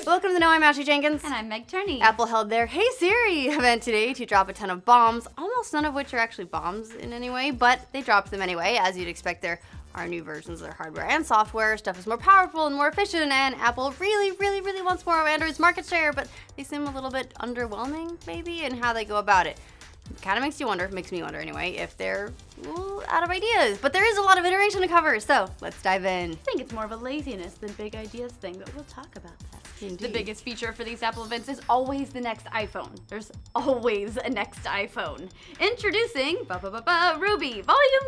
Welcome to the Know I'm Ashley Jenkins. And I'm Meg Turney. Apple held their Hey Siri event today to drop a ton of bombs, almost none of which are actually bombs in any way, but they dropped them anyway. As you'd expect, there are new versions of their hardware and software. Stuff is more powerful and more efficient, and Apple really wants more of Android's market share, but they seem a little bit underwhelming, maybe, in how they go about it. It kind of makes me wonder anyway, if they're out of ideas. But there is a lot of iteration to cover, so let's dive in. I think it's more of a laziness than big ideas thing, but we'll talk about that. Indeed. The biggest feature for these Apple events is always the next iPhone. There's always a next iPhone. Introducing Ruby Volume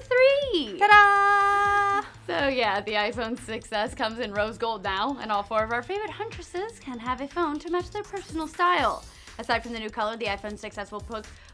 3. Ta-da! So yeah, the iPhone 6s comes in rose gold now, and all 4 of our favorite huntresses can have a phone to match their personal style. Aside from the new color, the iPhone 6s will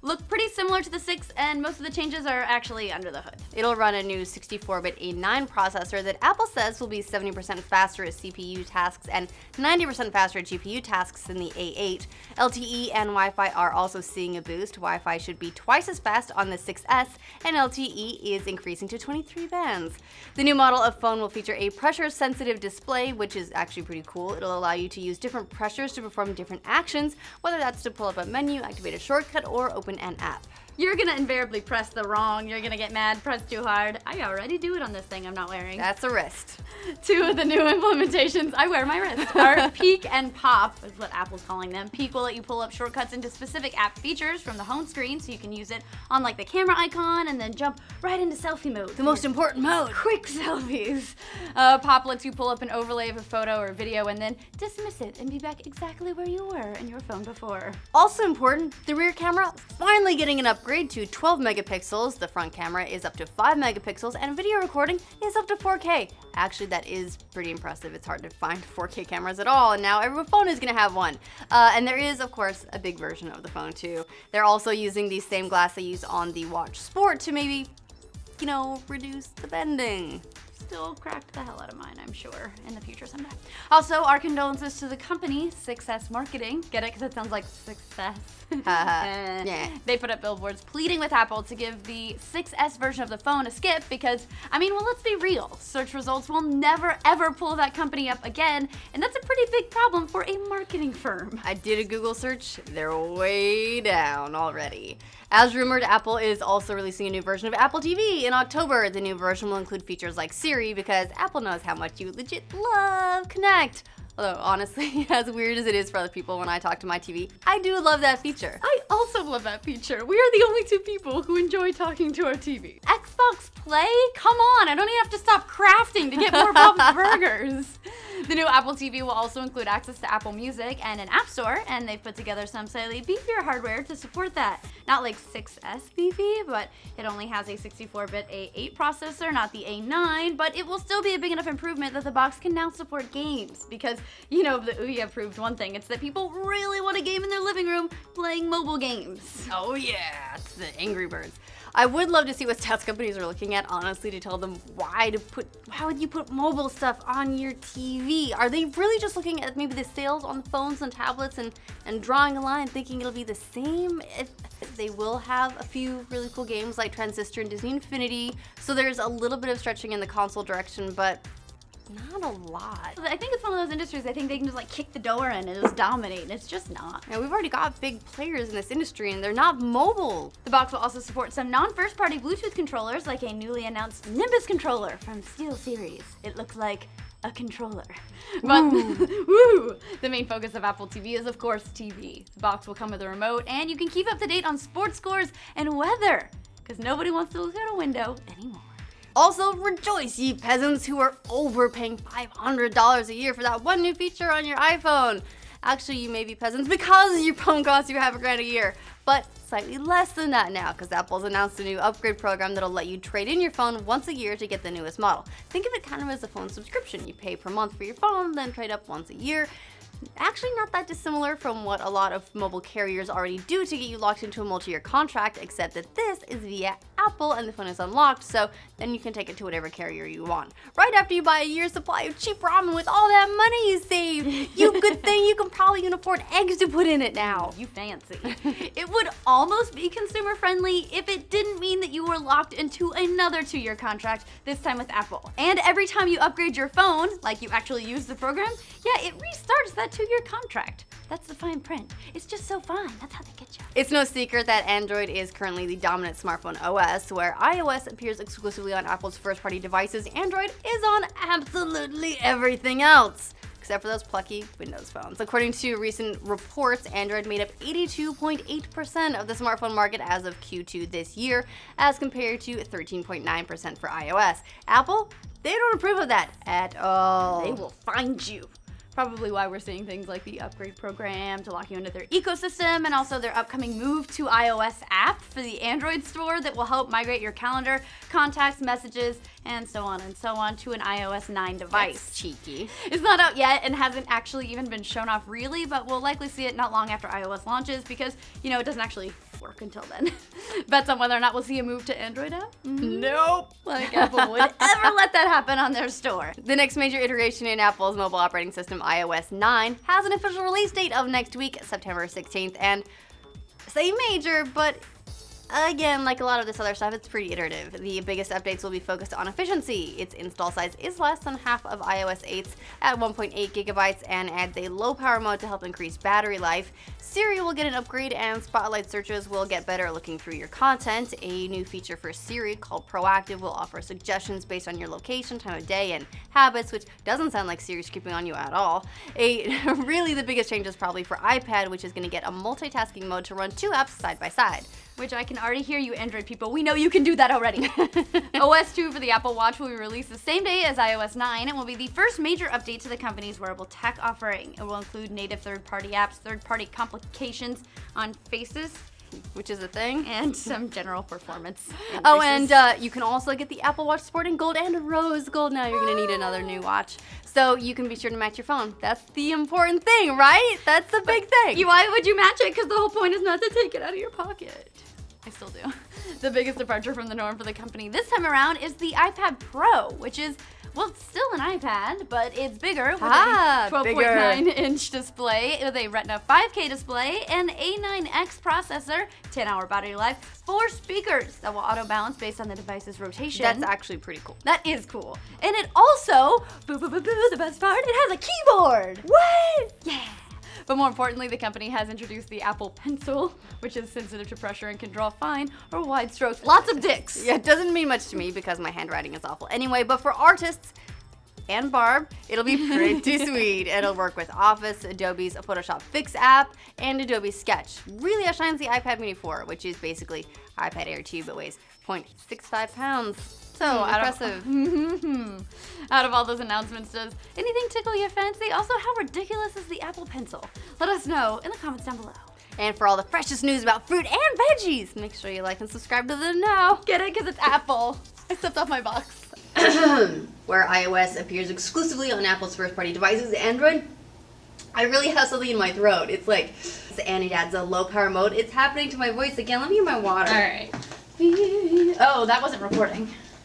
look pretty similar to the 6, and most of the changes are actually under the hood. It'll run a new 64-bit A9 processor that Apple says will be 70% faster at CPU tasks and 90% faster at GPU tasks than the A8. LTE and Wi-Fi are also seeing a boost. Wi-Fi should be twice as fast on the 6S, and LTE is increasing to 23 bands. The new model of phone will feature a pressure-sensitive display, which is actually pretty cool. It'll allow you to use different pressures to perform different actions, whether that's to pull up a menu, activate a shortcut, or open an app. You're gonna invariably press the wrong, you're gonna get mad, press too hard. I already do it on this thing I'm not wearing. That's a wrist. 2 of the new implementations, I wear my wrist, are Peek and Pop, is what Apple's calling them. Peek will let you pull up shortcuts into specific app features from the home screen, so you can use it on like the camera icon and then jump right into selfie mode. The most important mode. Quick selfies. Pop lets you pull up an overlay of a photo or video and then dismiss it and be back exactly where you were in your phone before. Also important, the rear camera finally getting an upgrade to 12 megapixels. The front camera is up to 5 megapixels, and video recording is up to 4K. Actually, that is pretty impressive. It's hard to find 4K cameras at all, and now every phone is gonna have one. And there is, of course, a big version of the phone too. They're also using the same glass they use on the Watch Sport to maybe, reduce the bending. Still cracked the hell out of mine, I'm sure, in the future someday. Also, our condolences to the company, 6S Marketing. Get it? Because it sounds like success. Yeah. They put up billboards pleading with Apple to give the 6S version of the phone a skip because, let's be real. Search results will never, ever pull that company up again, and that's a pretty big problem for a marketing firm. I did a Google search. They're way down already. As rumored, Apple is also releasing a new version of Apple TV in October. The new version will include features like Siri because Apple knows how much you legit love Connect. Although, honestly, as weird as it is for other people when I talk to my TV, I do love that feature. I also love that feature. We are the only 2 people who enjoy talking to our TV. Xbox Play? Come on, I don't even have to stop crafting to get more Bob's Burgers. The new Apple TV will also include access to Apple Music and an App Store, and they've put together some slightly beefier hardware to support that. Not like 6S beefy, but it only has a 64-bit A8 processor, not the A9, but it will still be a big enough improvement that the box can now support games, because, the Ouya proved one thing, it's that people really want to game in their living room playing mobile games. Oh yeah, it's the Angry Birds. I would love to see what stats companies are looking at, honestly, to tell them why would you put mobile stuff on your TV? Are they really just looking at maybe the sales on phones and tablets and drawing a line thinking it'll be the same? If they will have a few really cool games like Transistor and Disney Infinity, so there's a little bit of stretching in the console direction, but not a lot. I think it's one of those industries I think they can just kick the door in and just dominate, and it's just not. Yeah, we've already got big players in this industry, and they're not mobile. The box will also support some non-first-party Bluetooth controllers, like a newly announced Nimbus controller from SteelSeries. It looks like a controller. But woo! The main focus of Apple TV is, of course, TV. The box will come with a remote, and you can keep up to date on sports scores and weather, because nobody wants to look out a window anymore. Also, rejoice, ye peasants who are overpaying $500 a year for that one new feature on your iPhone. Actually, you may be peasants because your phone costs you $500 a year, but slightly less than that now because Apple's announced a new upgrade program that'll let you trade in your phone once a year to get the newest model. Think of it kind of as a phone subscription. You pay per month for your phone, then trade up once a year. Actually not that dissimilar from what a lot of mobile carriers already do to get you locked into a multi-year contract, except that this is via Apple and the phone is unlocked, so then you can take it to whatever carrier you want. Right after you buy a year's supply of cheap ramen with all that money you saved. You good thing you can probably even afford eggs to put in it now. You fancy. It would almost be consumer friendly if it didn't mean that you were locked into another 2-year contract, this time with Apple. And every time you upgrade your phone, like you actually use the program, yeah, it restarts that that 2-year contract. That's the fine print. It's just so fun. That's how they get you. It's no secret that Android is currently the dominant smartphone OS, where iOS appears exclusively on Apple's first-party devices. Android is on absolutely everything else, except for those plucky Windows phones. According to recent reports, Android made up 82.8% of the smartphone market as of Q2 this year, as compared to 13.9% for iOS. Apple, they don't approve of that at all. They will find you. Probably why we're seeing things like the upgrade program to lock you into their ecosystem, and also their upcoming move to iOS app for the Android store that will help migrate your calendar, contacts, messages, and so on to an iOS 9 device. That's cheeky. It's not out yet and hasn't actually even been shown off really, but we'll likely see it not long after iOS launches because, it doesn't actually work until then. Bets on whether or not we'll see a move to Android app? Nope. Like Apple would ever let that happen on their store. The next major iteration in Apple's mobile operating system, iOS 9, has an official release date of next week, September 16th, and say major, but again, like a lot of this other stuff, it's pretty iterative. The biggest updates will be focused on efficiency. Its install size is less than half of iOS 8's at 1.8 gigabytes and adds a low power mode to help increase battery life. Siri will get an upgrade and Spotlight searches will get better at looking through your content. A new feature for Siri called Proactive will offer suggestions based on your location, time of day, and habits, which doesn't sound like Siri's creeping on you at all. Really the biggest change is probably for iPad, which is going to get a multitasking mode to run 2 apps side by side. Which I can already hear you Android people. We know you can do that already. OS 2 for the Apple Watch will be released the same day as iOS 9 and will be the first major update to the company's wearable tech offering. It will include native third-party apps, third-party complications on faces, which is a thing, and some general performance increases. Oh, and you can also get the Apple Watch sporting gold and rose gold. Now you're going to need another new watch. So you can be sure to match your phone. That's the important thing, right? That's the big thing. Why would you match it? Because the whole point is not to take it out of your pocket. I still do. The biggest departure from the norm for the company this time around is the iPad Pro, which is, well, it's still an iPad, but it's bigger with a 12.9-inch display with a Retina 5K display, an A9X processor, 10-hour battery life, 4 speakers that will auto-balance based on the device's rotation. That's actually pretty cool. That is cool. And it also, the best part, it has a keyboard. What? Yeah. But more importantly, the company has introduced the Apple Pencil, which is sensitive to pressure and can draw fine or wide strokes. Lots of dicks. Yeah, it doesn't mean much to me because my handwriting is awful anyway, but for artists and Barb, it'll be pretty sweet. It'll work with Office, Adobe's Photoshop Fix app, and Adobe Sketch. Really outshines the iPad Mini 4, which is basically iPad Air 2 but weighs 0.65 pounds. So impressive. Out of all those announcements, does anything tickle your fancy? Also, how ridiculous is the Apple Pencil? Let us know in the comments down below. And for all the freshest news about fruit and veggies, make sure you like and subscribe to the Now. Get it? Because it's Apple. I stepped off my box. Where iOS appears exclusively on Apple's first-party devices, Android, I really have something in my throat. It's like, and it adds a low-power mode. It's happening to my voice again. Let me get my water. All right. Oh, that wasn't recording.